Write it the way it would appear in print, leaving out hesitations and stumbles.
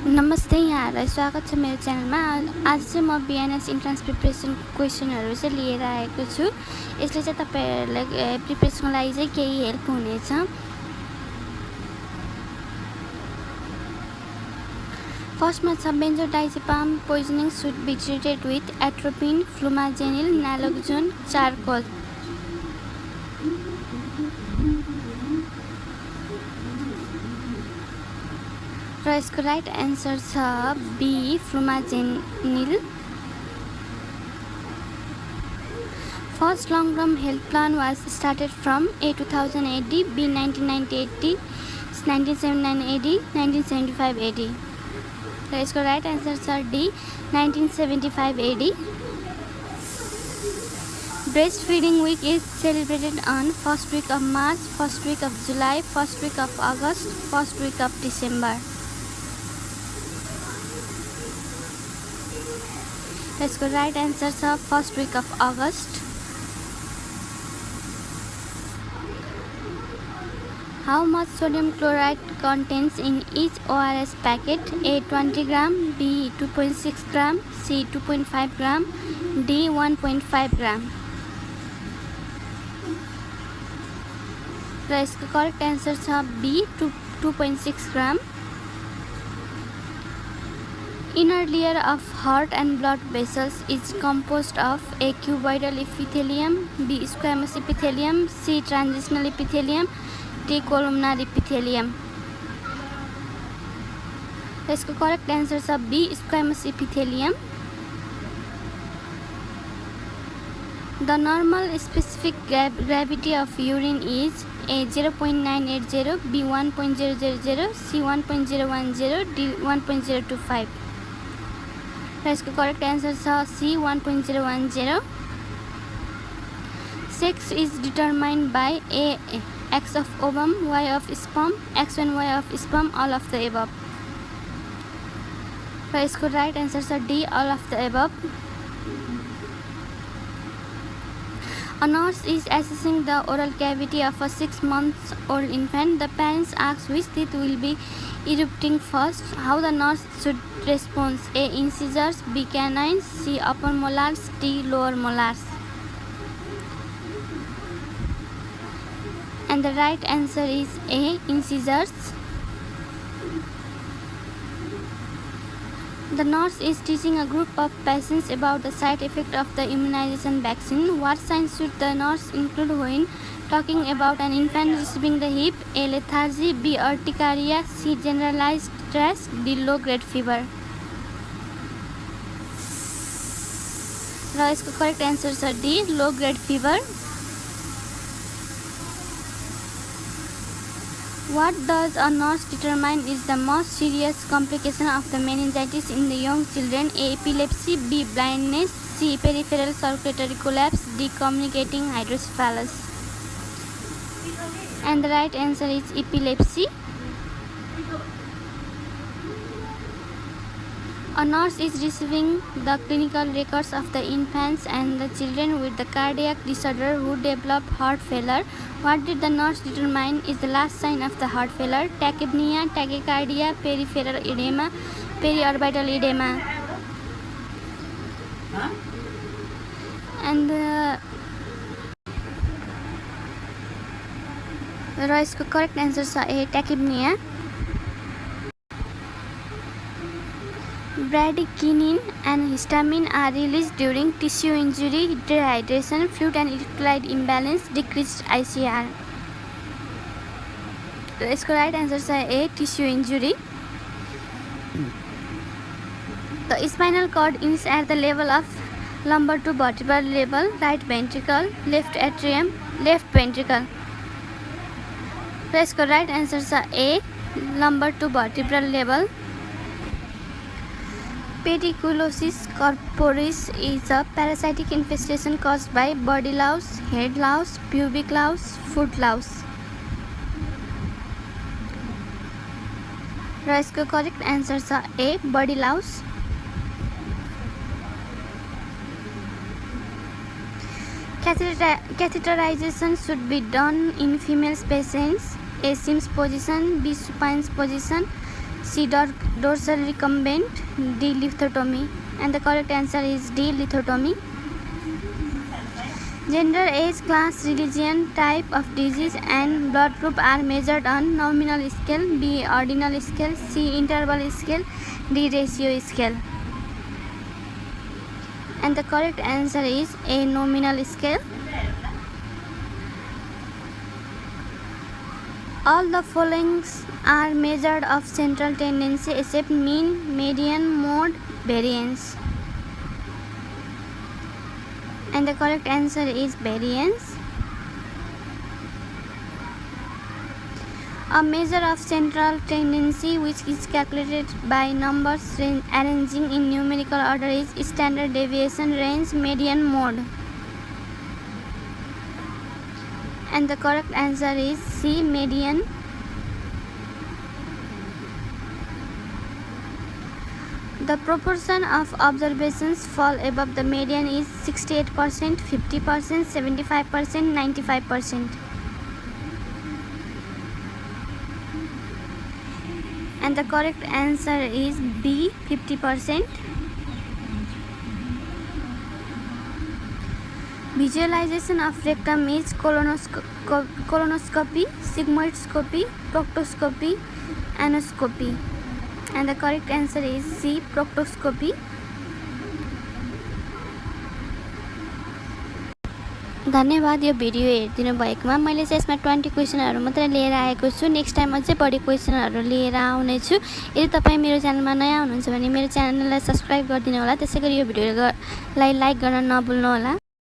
नमस्ते, यहाँहरूलाई स्वागत छ मेरो च्यानलमा। आज चाहिँ म बिएनएस इन्ट्रान्स प्रिपरेसन क्वेसनहरू चाहिँ लिएर आएको छु। यसले चाहिँ तपाईहरुलाई प्रिपरेसनको लागि चाहिँ केही हेल्प हुनेछ। फर्स्टमा छ benzodiazepine poisoning should be treated with atropine, flumazenil, naloxone, charcoal. र यसको राइट एन्सर छ B flumazenil. First long-term health plan was started from A 2000 AD, B 1990 AD, 1979 AD, 1975 AD. So its right answer is D 1975 AD. Breastfeeding week is celebrated on first week of March, first week of July, first week of August, first week of December. Let's go right answer is first week of August. How much sodium chloride contains in each ORS packet? A 20 gram, B 2.6 gram, C 2.5 gram, D 1.5 gram. र यसको correct answer छ B 2.6 gram. Inner layer of heart and blood vessels is composed of A cuboidal epithelium, B squamous epithelium, C transitional epithelium, D columnar epithelium. यसको correct answer छ B squamous epithelium. The normal specific gravity of urine is A 0.980, B 1.000, C 1.010, D 1.025. यसको correct answer छ C 1.010. Sex is determined by A X of ovum, Y of sperm, X and Y of sperm, all of the above. र यसको right answer छ D all of the above. A nurse is assessing the oral cavity of a 6-month-old infant. The parents ask which teeth will be erupting first. How the nurse should respond? A incisors, B canines, C upper molars, D lower molars. And the right answer is A incisors. The nurse is teaching a group of patients about the side effect of the immunization vaccine. What signs should the nurse include when talking about an infant receiving the hip? A lethargy, B urticaria, C generalized stress, D low grade fever. र यसको correct answer छ D low grade fever. What does a nurse determine is the most serious complication of the meningitis in the young children? A epilepsy, B blindness, C peripheral circulatory collapse, D communicating hydrocephalus. And the right answer is epilepsy. A nurse is receiving the clinical records of the infants and the children with the cardiac disorder who develop heart failure. What did the nurse determine is the last sign of the heart failure? Tachypnea, tachycardia, peripheral edema, periorbital edema. And र यसको correct answer छ A tachypnea. Bradykinin and histamine are released during tissue injury, dehydration, fluid and electrolyte imbalance, decreased ICR. इसको right answer छ A tissue injury. The spinal cord is at the level of lumbar to vertebral level, right ventricle, left atrium, left ventricle. इसको right answer छ A lumbar to vertebral level. Pediculosis corporis is a parasitic infestation caused by body louse, head louse, pubic louse, foot louse. र यसको correct answer छ A body louse. Catheterization should be done in female patients. A Sims position, B supine position, C. Dorsal recumbent. D. lithotomy. And the correct answer is D. lithotomy. Gender, age, class, religion, type of disease and blood group are measured on nominal scale, B. ordinal scale, C. interval scale, D. ratio scale. And the correct answer is A. nominal scale. All the following are measured of central tendency except mean, median, mode, variance. And the correct answer is variance. A measure of central tendency which is calculated by numbers arranging in numerical order is standard deviation, range, median, mode. And the correct answer is C. median. The proportion of observations fall above the median is 68%, 50%, 75%, 95%. And the correct answer is B. 50%. Visualization of rectum is colonoscopy, sigmoidoscopy, proctoscopy, anoscopy. And the correct answer is C. proctoscopy. धन्यवाद यो video हेरिदिनु भएकोमा। मैले चाहिँ यसमा 20 क्वेसनहरु मात्रै लिएर आएको छु। नेक्स्ट टाइम अझै बढी क्वेसनहरु लिएर आउने छु। यदि तपाई मेरो च्यानलमा नयाँ हुनुहुन्छ भने मेरो च्यानललाई सब्स्क्राइब गरिदिनु होला। त्यसैगरी यो भिडियोलाई लाइक गर्न नभुल्नु होला।